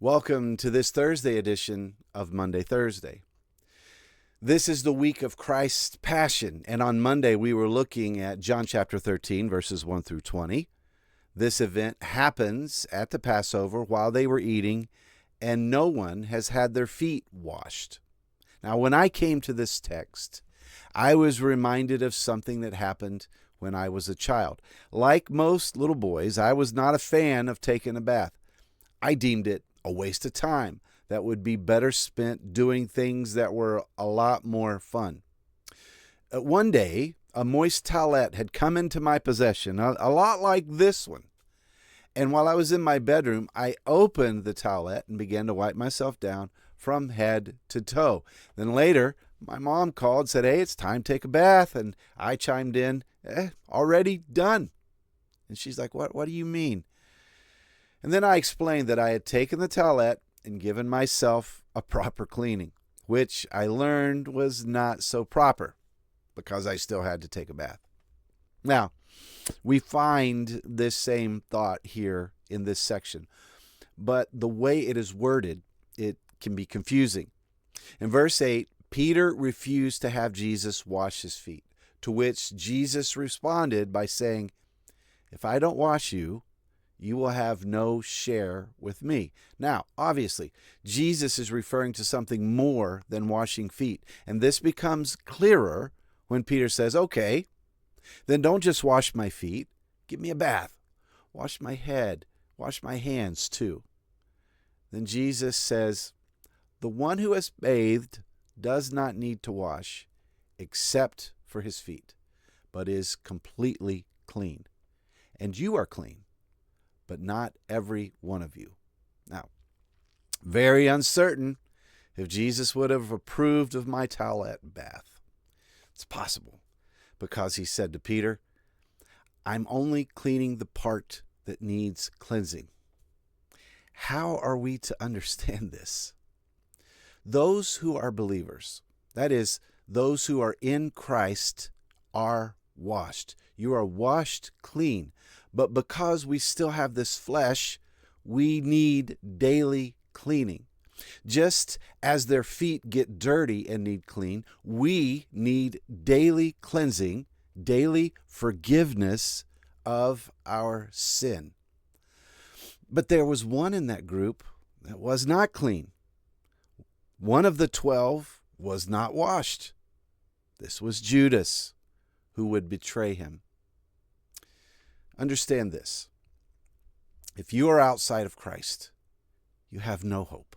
Welcome to this Thursday edition of Monday Thursday. This is the week of Christ's Passion, and on Monday we were looking at John chapter 13, verses 1 through 20. This event happens at the Passover while they were eating, and no one has had their feet washed. Now, when I came to this text, I was reminded of something that happened when I was a child. Like most little boys, I was not a fan of taking a bath. I deemed it a waste of time that would be better spent doing things that were a lot more fun. One day, a moist towelette had come into my possession, a lot like this one. And while I was in my bedroom, I opened the towelette and began to wipe myself down from head to toe. Then later, my mom called and said, "Hey, it's time to take a bath." And I chimed in, "Already done." And she's like, What do you mean?" And then I explained that I had taken the towelette and given myself a proper cleaning, which I learned was not so proper because I still had to take a bath. Now, we find this same thought here in this section, but the way it is worded, it can be confusing. In verse 8, Peter refused to have Jesus wash his feet, to which Jesus responded by saying, "If I don't wash you, you will have no share with me." Now, obviously, Jesus is referring to something more than washing feet. And this becomes clearer when Peter says, "Okay, then don't just wash my feet. Give me a bath. Wash my head. Wash my hands too." Then Jesus says, "The one who has bathed does not need to wash except for his feet, but is completely clean. And you are clean, but not every one of you." Now, very uncertain if Jesus would have approved of my towelette bath. It's possible because he said to Peter, "I'm only cleaning the part that needs cleansing." How are we to understand this? Those who are believers, that is, those who are in Christ, are washed. You are washed clean. But because we still have this flesh, we need daily cleaning. Just as their feet get dirty and need clean, we need daily cleansing, daily forgiveness of our sin. But there was one in that group that was not clean. One of the 12 was not washed. This was Judas, who would betray him. Understand this. If you are outside of Christ, you have no hope.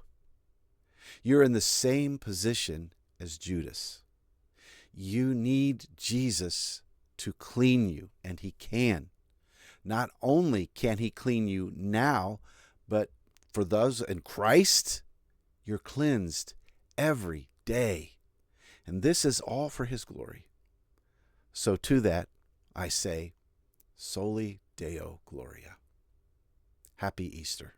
You're in the same position as Judas. You need Jesus to clean you, and he can. Not only can he clean you now, but for those in Christ, you're cleansed every day. And this is all for his glory. So to that, I say, Soli Deo Gloria. Happy Easter.